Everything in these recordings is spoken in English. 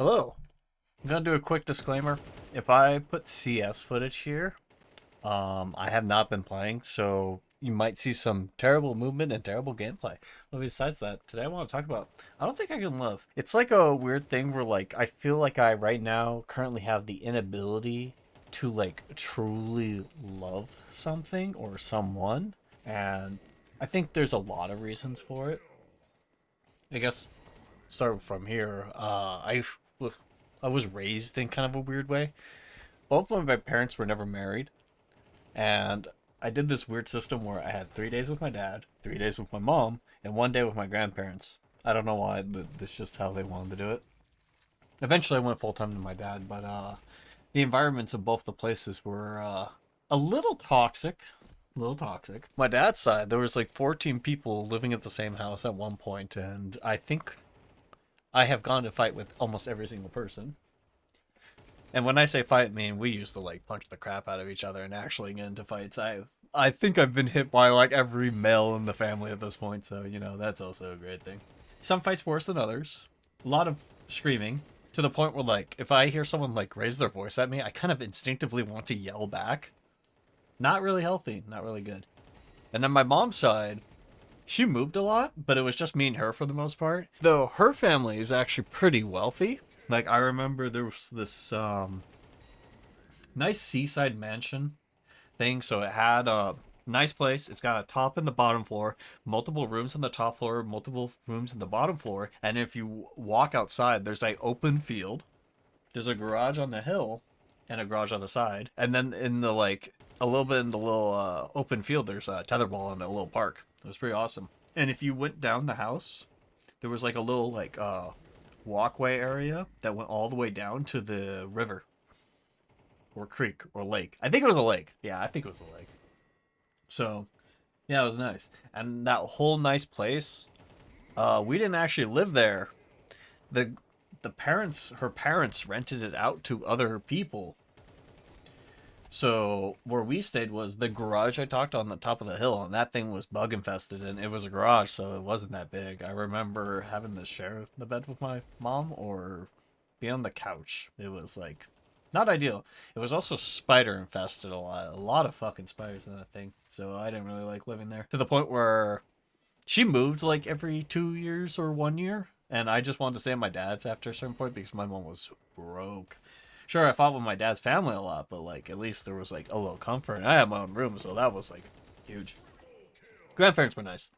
Hello. I'm gonna do a quick disclaimer. If I put CS footage here, I have not been playing, so you might see some terrible movement and terrible gameplay. But besides that, today I want to talk about I don't think I can love. It's like a weird thing where like I feel like I right now currently have the inability to like truly love something or someone, and I think there's a lot of reasons for it. I guess start from here. I was raised in kind of a weird way. Both of my parents were never married, and I did this weird system where I had 3 days with my dad, 3 days with my mom, and 1 day with my grandparents. I don't know why, but that's just how they wanted to do it. Eventually, I went full time to my dad, but the environments of both the places were a little toxic. A little toxic. My dad's side, there was like 14 people living at the same house at one point, and I think I have gone to fight with almost every single person. And when I say fight, I mean we used to like punch the crap out of each other and actually get into fights. I think I've been hit by like every male in the family at this point, so that's also a great thing. Some fights worse than others. A lot of screaming to the point where like if I hear someone like raise their voice at me, I kind of instinctively want to yell back. Not really healthy, not really good. And then my mom's side, she moved a lot, but it was just me and her for the most part. Though her family is actually pretty wealthy. Like I remember there was this nice seaside mansion thing, so it had a nice place. It's got a top and the bottom floor, multiple rooms on the top floor, multiple rooms in the bottom floor, and if you walk outside, there's a open field. There's a garage on the hill and a garage on the side, and then in the like a little bit in the little open field, there's a tetherball and a little park. It was pretty awesome. And if you went down the house, there was like a little like walkway area that went all the way down to the river or creek or lake. I think it was a lake. Yeah, I think it was a lake. So yeah, it was nice. And that whole nice place, we didn't actually live there. The her parents rented it out to other people. So where we stayed was the garage I talked on the top of the hill, and that thing was bug infested, and it was a garage, so it wasn't that big. I remember having to share the bed with my mom or be on the couch. It was like not ideal. It was also spider infested a lot of fucking spiders in that thing. So I didn't really like living there to the point where she moved like every 2 years or 1 year, and I just wanted to stay at my dad's after a certain point because my mom was broke. Sure, I fought with my dad's family a lot, but like at least there was like a little comfort. And I had my own room, so that was like huge. Grandparents were nice.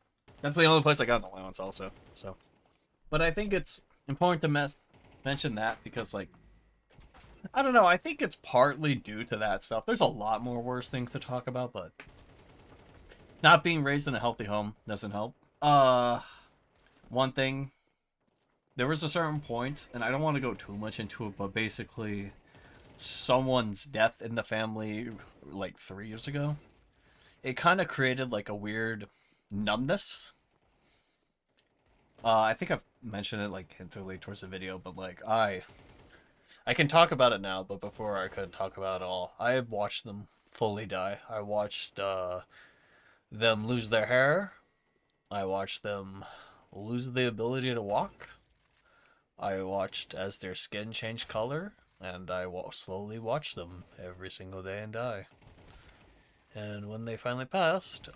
That's the only place I got an allowance, also. So, but I think it's important to mention that because like I don't know. I think it's partly due to that stuff. There's a lot more worse things to talk about, but not being raised in a healthy home doesn't help. One thing, there was a certain point, and I don't want to go too much into it, but basically someone's death in the family like 3 years ago, it kind of created like a weird numbness. I think I've mentioned it like hinted towards the video, but like I can talk about it now, but before I could talk about it all, I have watched them fully die. I watched them lose their hair. I watched them lose the ability to walk. I watched as their skin changed color, and I slowly watched them every single day and die. And when they finally passed,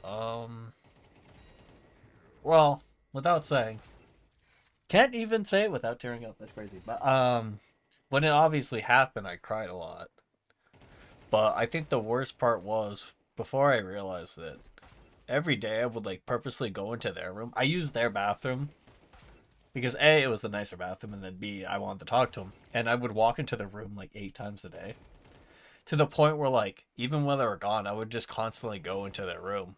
well, without saying, can't even say it without tearing up. That's crazy. But when it obviously happened, I cried a lot. But I think the worst part was before I realized it. Every day I would like purposely go into their room. I used their bathroom because A, it was the nicer bathroom, and then B, I wanted to talk to them. And I would walk into their room like 8 times a day. To the point where like even when they were gone, I would just constantly go into their room.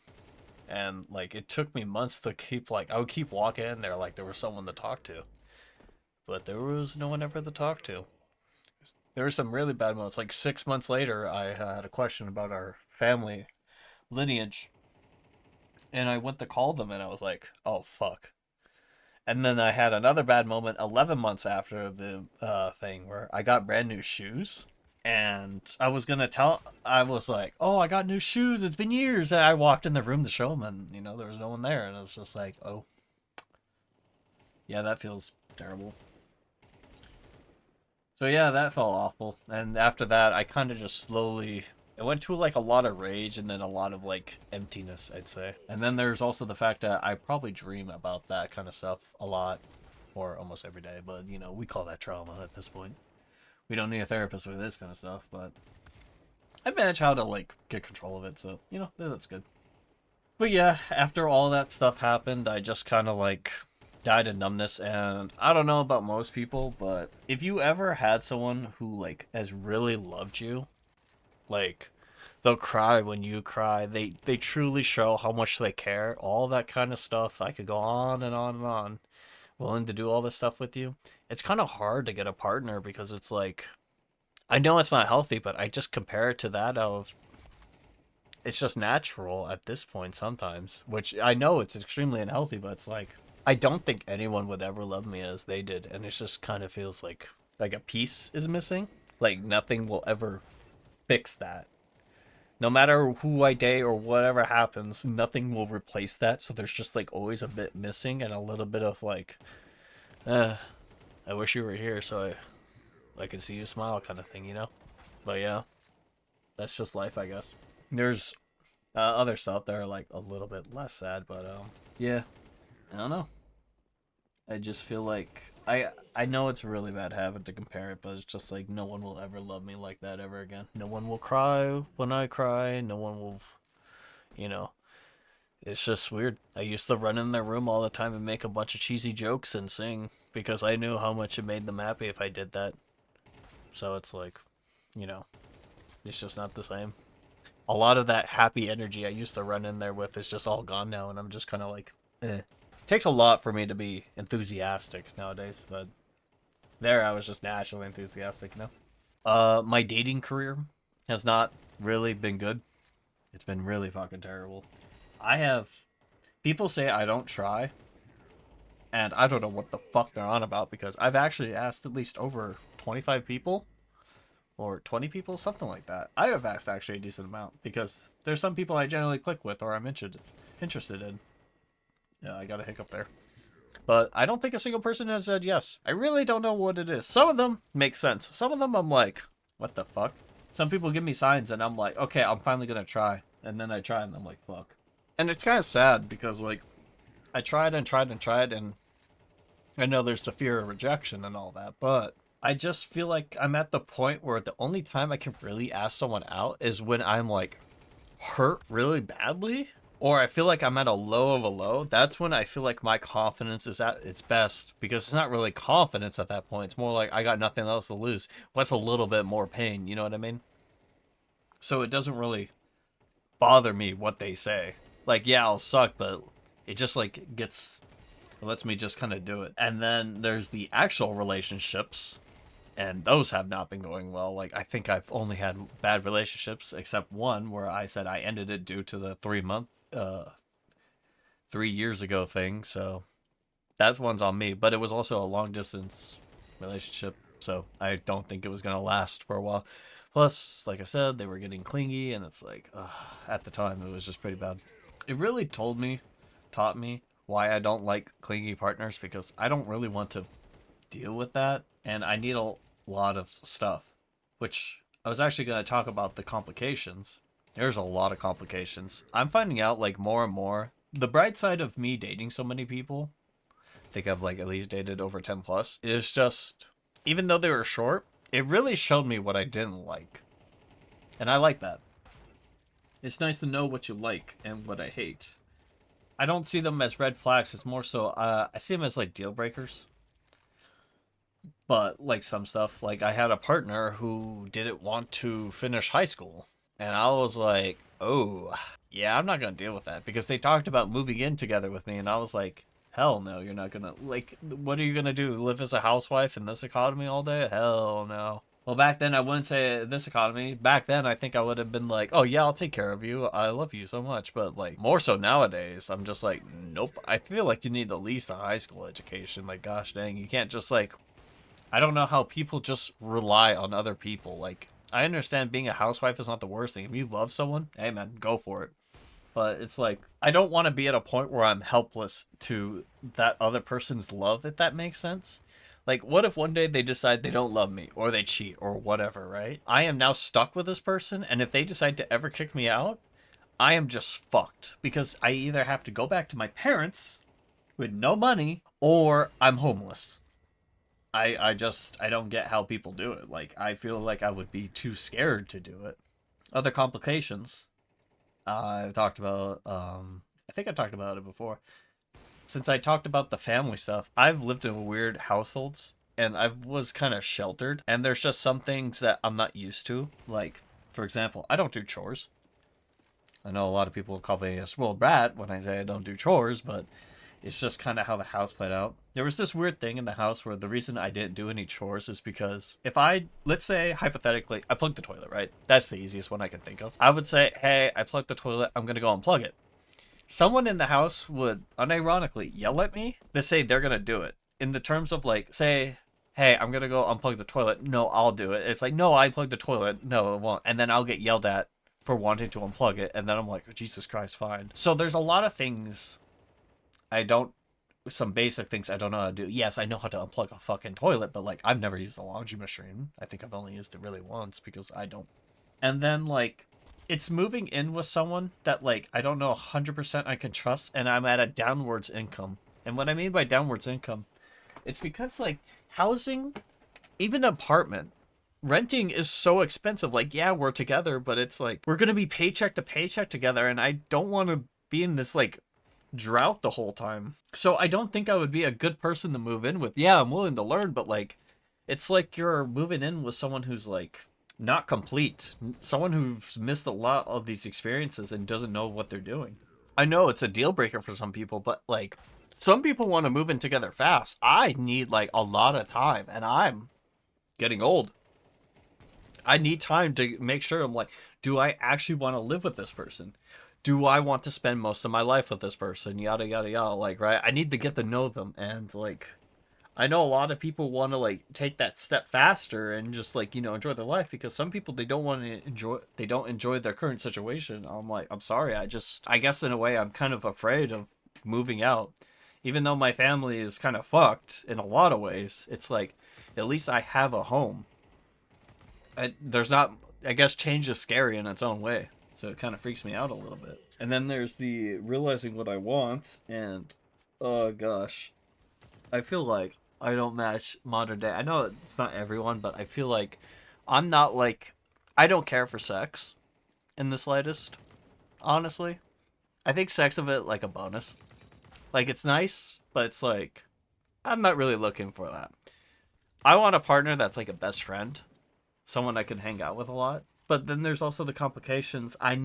And like it took me months to keep like I would keep walking in there like there was someone to talk to. But there was no one ever to talk to. There were some really bad moments. Like 6 months later, I had a question about our family lineage. And I went to call them and I was like, oh fuck. And then I had another bad moment 11 months after the thing where I got brand new shoes. And I was going to tell, I was like, oh, I got new shoes. It's been years. And I walked in the room to show them and, there was no one there. And I was just like, oh, yeah, that feels terrible. So yeah, that felt awful. And after that, I kind of just slowly. It went to like a lot of rage and then a lot of like emptiness, I'd say. And then there's also the fact that I probably dream about that kind of stuff a lot, or almost every day. But you know, we call that trauma at this point. We don't need a therapist for this kind of stuff, but I managed how to like get control of it. So you know, that's good. But yeah, after all that stuff happened, I just kind of like died in numbness. And I don't know about most people, but if you ever had someone who like has really loved you, like they'll cry when you cry, they truly show how much they care, all that kind of stuff. I could go on and on and on, willing to do all this stuff with you. It's kind of hard to get a partner because it's like I know it's not healthy, but I just compare it to that of it's just natural at this point sometimes, which I know it's extremely unhealthy, but it's like I don't think anyone would ever love me as they did, and it just kind of feels like a piece is missing. Like nothing will ever fix that. No matter who I date or whatever happens, nothing will replace that. So there's just like always a bit missing and a little bit of like, I wish you were here so I could see you smile kind of thing, you know? But yeah, that's just life, I guess. There's other stuff that are like a little bit less sad, but yeah, I don't know. I just feel like I know it's a really bad habit to compare it, but it's just like no one will ever love me like that ever again. No one will cry when I cry. No one will, you know. It's just weird. I used to run in their room all the time and make a bunch of cheesy jokes and sing because I knew how much it made them happy if I did that. So it's like, you know, it's just not the same. A lot of that happy energy I used to run in there with is just all gone now, and I'm just kind of like, eh. Takes a lot for me to be enthusiastic nowadays, but there I was just naturally enthusiastic, you know? My dating career has not really been good. It's been really fucking terrible. I have people say I don't try, and I don't know what the fuck they're on about because I've actually asked at least over 25 people or 20 people, something like that. I have asked actually a decent amount because there's some people I generally click with or I'm interested in. Yeah, I got a hiccup there. But I don't think a single person has said yes. I really don't know what it is. Some of them make sense. Some of them I'm like, what the fuck? Some people give me signs and I'm like, okay, I'm finally gonna try. And then I try and I'm like, fuck. And it's kind of sad because like, I tried and tried and tried and I know there's the fear of rejection and all that, but I just feel like I'm at the point where the only time I can really ask someone out is when I'm like hurt really badly or I feel like I'm at a low of a low. That's when I feel like my confidence is at its best because it's not really confidence at that point. It's more like I got nothing else to lose. What's a little bit more pain, you know what I mean? So it doesn't really bother me what they say. Like, yeah, I'll suck, but it just like gets it lets me just kind of do it. And then there's the actual relationships and those have not been going well. Like I think I've only had bad relationships except one where I said I ended it due to the 3 years ago thing. So that one's on me. But it was also a long distance relationship, so I don't think it was gonna last for a while. Plus, like I said, they were getting clingy, and it's like at the time it was just pretty bad. It really taught me why I don't like clingy partners because I don't really want to deal with that, and I need a lot of stuff, which I was actually going to talk about the complications. There's a lot of complications. I'm finding out like more and more. The bright side of me dating so many people, I think I've like at least dated over 10 plus, is just even though they were short, it really showed me what I didn't like. And I like that. It's nice to know what you like and what I hate. I don't see them as red flags. It's more so I see them as like deal breakers. But like some stuff, like I had a partner who didn't want to finish high school, and I was like, oh, yeah, I'm not gonna deal with that because they talked about moving in together with me, and I was like, hell no, you're not gonna like. What are you gonna do? Live as a housewife in this economy all day? Hell no. Well, back then I wouldn't say this economy. Back then I think I would have been like, oh yeah, I'll take care of you. I love you so much. But like more so nowadays, I'm just like, nope. I feel like you need at least a high school education. Like, gosh dang, you can't just like I don't know how people just rely on other people. Like, I understand being a housewife is not the worst thing. If you love someone, hey man, go for it. But it's like, I don't want to be at a point where I'm helpless to that other person's love, if that makes sense. Like, what if one day they decide they don't love me or they cheat or whatever, right? I am now stuck with this person, and if they decide to ever kick me out, I am just fucked because I either have to go back to my parents with no money or I'm homeless. I don't get how people do it. Like, I feel like I would be too scared to do it. Other complications. I've talked about, I think I talked about it before. Since I talked about the family stuff, I've lived in weird households and I was kind of sheltered. And there's just some things that I'm not used to. Like, for example, I don't do chores. I know a lot of people call me a spoiled brat when I say I don't do chores, but it's just kind of how the house played out. There was this weird thing in the house where the reason I didn't do any chores is because if let's say, hypothetically, I plugged the toilet, right? That's the easiest one I can think of. I would say, hey, I plugged the toilet, I'm going to go unplug it. Someone in the house would unironically yell at me to say they're going to do it. In the terms of like, say, hey, I'm going to go unplug the toilet. No, I'll do it. It's like, no, I plugged the toilet. No, it won't. And then I'll get yelled at for wanting to unplug it. And then I'm like, oh, Jesus Christ, fine. So there's a lot of things some basic things I don't know how to do. Yes, I know how to unplug a fucking toilet, but like, I've never used a laundry machine. I think I've only used it really once because I don't. And then like, it's moving in with someone that like I don't know 100% I can trust, and I'm at a downwards income. And what I mean by downwards income, it's because like housing, even an apartment, renting is so expensive. Like, yeah, we're together, but it's like we're gonna be paycheck to paycheck together, and I don't want to be in this like drought the whole time. So I don't think I would be a good person to move in with. Yeah, I'm willing to learn, but like, it's like you're moving in with someone who's like not complete, someone who's missed a lot of these experiences and doesn't know what they're doing. I know it's a deal breaker for some people, but like some people want to move in together fast. I need like a lot of time, and I'm getting old. I need time to make sure I'm like, do I actually want to live with this person? Do I want to spend most of my life with this person? Yada yada yada. Like, right? I need to get to know them, and like I know a lot of people want to like take that step faster and just like, enjoy their life, because some people they don't enjoy their current situation. I'm like, I'm sorry, I guess in a way I'm kind of afraid of moving out. Even though my family is kind of fucked in a lot of ways, it's like at least I have a home. There's not, I guess change is scary in its own way. So it kind of freaks me out a little bit. And then there's the realizing what I want, and oh gosh, I feel like I don't match modern day. I know it's not everyone, but I feel like I'm not like, I don't care for sex in the slightest, honestly. I think sex of it like a bonus. Like, it's nice, but it's like, I'm not really looking for that. I want a partner that's like a best friend, someone I can hang out with a lot. But then there's also the complications. I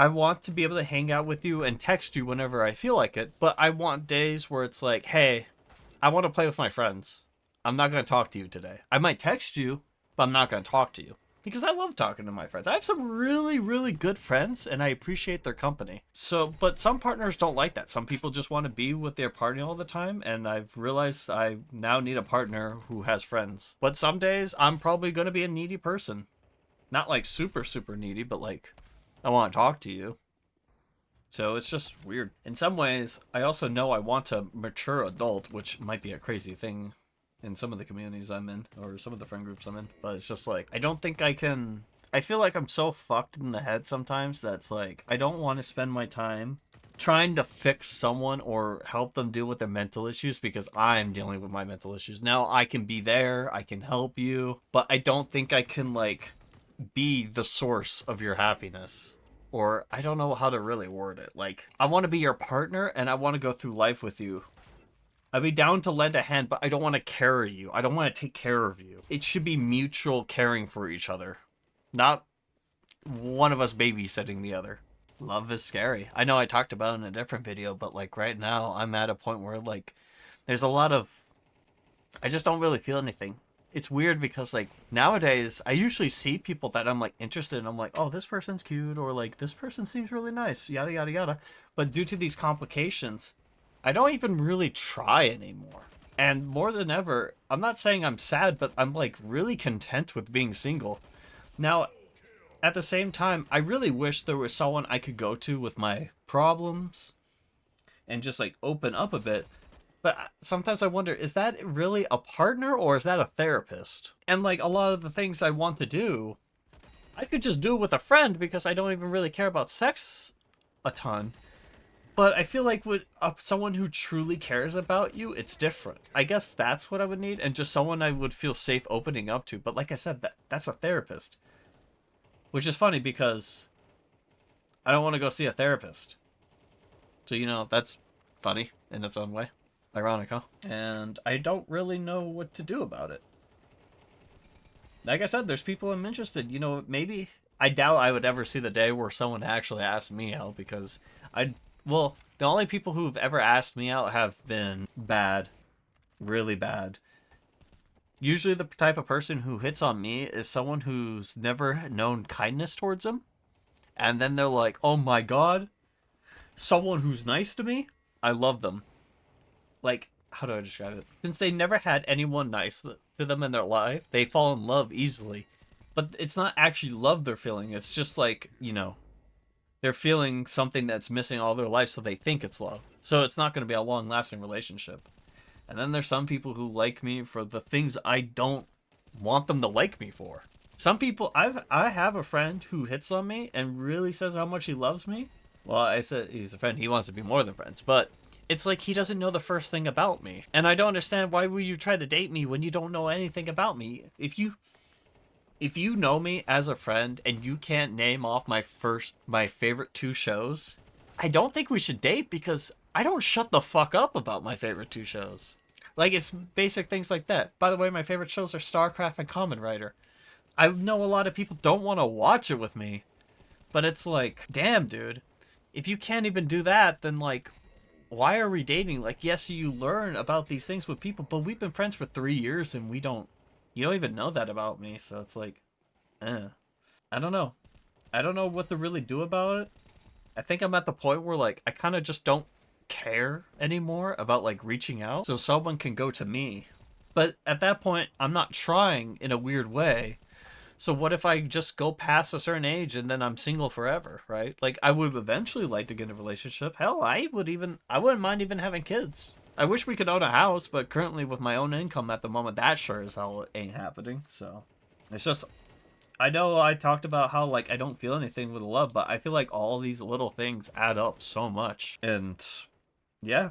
want to be able to hang out with you and text you whenever I feel like it, but I want days where it's like, hey, I want to play with my friends. I'm not going to talk to you today. I might text you, but I'm not going to talk to you. Because I love talking to my friends. I have some really, really good friends, and I appreciate their company. So, but some partners don't like that. Some people just want to be with their partner all the time, and I've realized I now need a partner who has friends. But some days, I'm probably going to be a needy person. Not like super, super needy, but like, I want to talk to you. So it's just weird. In some ways, I also know I want a mature adult, which might be a crazy thing in some of the communities I'm in, or some of the friend groups I'm in. But it's just like, I don't think I can... I feel like I'm so fucked in the head sometimes that's like, I don't want to spend my time trying to fix someone or help them deal with their mental issues, because I'm dealing with my mental issues. Now I can be there, I can help you, but I don't think I can like be the source of your happiness. Or I don't know how to really word it. Like, I want to be your partner and I want to go through life with you. I'd be down to lend a hand, but I don't want to carry you. I don't want to take care of you. It should be mutual caring for each other, not one of us babysitting the other. Love is scary. I know I talked about it in a different video, but like right now I'm at a point where like there's a lot of, I just don't really feel anything. It's weird because like nowadays I usually see people that I'm like interested in. I'm like, oh, this person's cute, or like this person seems really nice, yada yada yada. But due to these complications, I don't even really try anymore. And more than ever, I'm not saying I'm sad, but I'm like really content with being single. Now, at the same time, I really wish there was someone I could go to with my problems and just like open up a bit. But sometimes I wonder, is that really a partner or is that a therapist? And like a lot of the things I want to do, I could just do it with a friend because I don't even really care about sex a ton. But I feel like with someone who truly cares about you, it's different. I guess that's what I would need, and just someone I would feel safe opening up to. But like I said, that's a therapist. Which is funny because I don't want to go see a therapist. So, that's funny in its own way. Ironic, huh? And I don't really know what to do about it. Like I said, there's people I'm interested. Maybe I doubt I would ever see the day where someone actually asked me out because well, the only people who've ever asked me out have been bad, really bad. Usually the type of person who hits on me is someone who's never known kindness towards them. And then they're like, oh my god, someone who's nice to me, I love them. Like, how do I describe it? Since they never had anyone nice to them in their life, they fall in love easily. But it's not actually love they're feeling. It's just like, they're feeling something that's missing all their life, so they think it's love. So it's not going to be a long-lasting relationship. And then there's some people who like me for the things I don't want them to like me for. Some people, I have a friend who hits on me and really says how much he loves me. Well, I said he's a friend. He wants to be more than friends, but it's like he doesn't know the first thing about me. And I don't understand, why would you try to date me when you don't know anything about me? If you know me as a friend and you can't name off my favorite 2 shows, I don't think we should date because I don't shut the fuck up about my favorite 2 shows. Like, it's basic things like that. By the way, my favorite shows are StarCraft and Kamen Rider. I know a lot of people don't want to watch it with me, but it's like, damn, dude. If you can't even do that, then like, why are we dating? Like, yes, you learn about these things with people, but we've been friends for 3 years and you don't even know that about me. So it's like, I don't know. I don't know what to really do about it. I think I'm at the point where like, I kind of just don't care anymore about like reaching out so someone can go to me. But at that point, I'm not trying in a weird way. So what if I just go past a certain age and then I'm single forever, right? Like, I would eventually like to get in a relationship. Hell, I wouldn't mind even having kids. I wish we could own a house, but currently with my own income at the moment, that sure as hell ain't happening. So it's just, I know I talked about how like I don't feel anything with love, but I feel like all these little things add up so much. And yeah,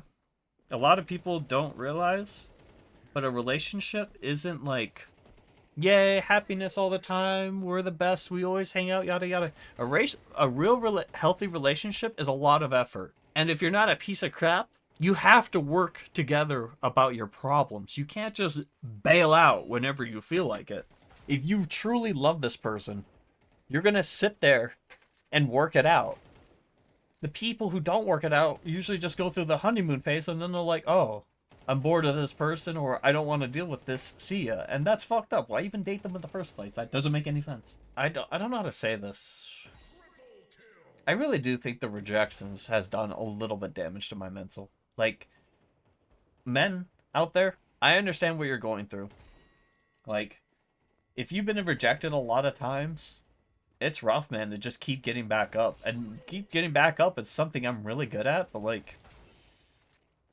a lot of people don't realize, but a relationship isn't like, yay, happiness all the time, we're the best, we always hang out, yada yada. A real healthy relationship is a lot of effort. And if you're not a piece of crap, you have to work together about your problems. You can't just bail out whenever you feel like it. If you truly love this person, you're going to sit there and work it out. The people who don't work it out usually just go through the honeymoon phase and then they're like, oh, I'm bored of this person, or I don't want to deal with this, see ya. And that's fucked up. Why even date them in the first place? That doesn't make any sense. I don't know how to say this. I really do think the rejections has done a little bit damage to my mental. Like, men out there, I understand what you're going through. Like, if you've been rejected a lot of times, it's rough, man, to just keep getting back up. And keep getting back up is something I'm really good at, but like,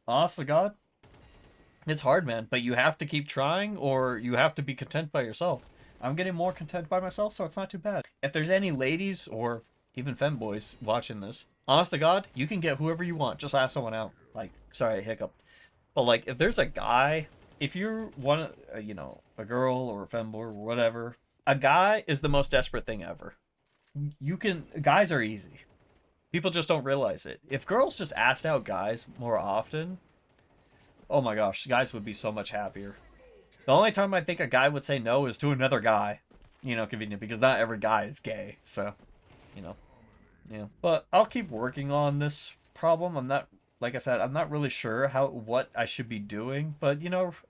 honest to God, it's hard, man, but you have to keep trying or you have to be content by yourself. I'm getting more content by myself, so it's not too bad. If there's any ladies or even femboys watching this, honest to God, you can get whoever you want. Just ask someone out. Like, sorry, I hiccuped. But like, if there's a guy, if you're one, a girl or a femboy or whatever, a guy is the most desperate thing ever. Guys are easy. People just don't realize it. If girls just asked out guys more often, oh my gosh, guys would be so much happier. The only time I think a guy would say no is to another guy. Convenient, because not every guy is gay, so, yeah. But I'll keep working on this problem. Like I said, I'm not really sure what I should be doing, but,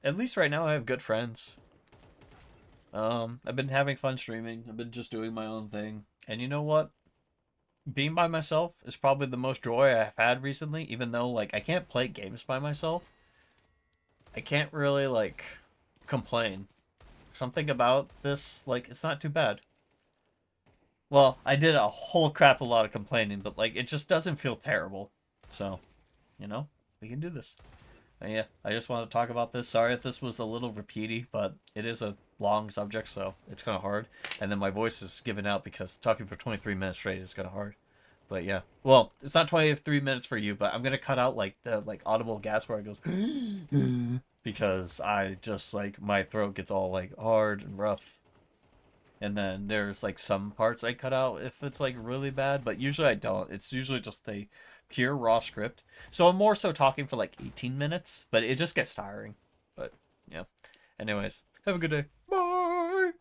at least right now I have good friends. I've been having fun streaming. I've been just doing my own thing. And you know what? Being by myself is probably the most joy I've had recently, even though, like, I can't play games by myself. I can't really, like, complain. Something about this, like, it's not too bad. Well, I did a whole crap a lot of complaining, but, like, it just doesn't feel terrible. So, we can do this. Yeah, I just want to talk about this. Sorry if this was a little repeaty, but it is a long subject, so it's kind of hard. And then my voice is giving out because talking for 23 minutes straight is kind of hard. But yeah, well, it's not 23 minutes for you, but I'm gonna cut out like the like audible gas where it goes because I just like my throat gets all like hard and rough. And then there's like some parts I cut out if it's like really bad, but usually I don't. It's usually just a pure raw script. So I'm more so talking for like 18 minutes, but it just gets tiring. But yeah. Anyways, have a good day. Bye.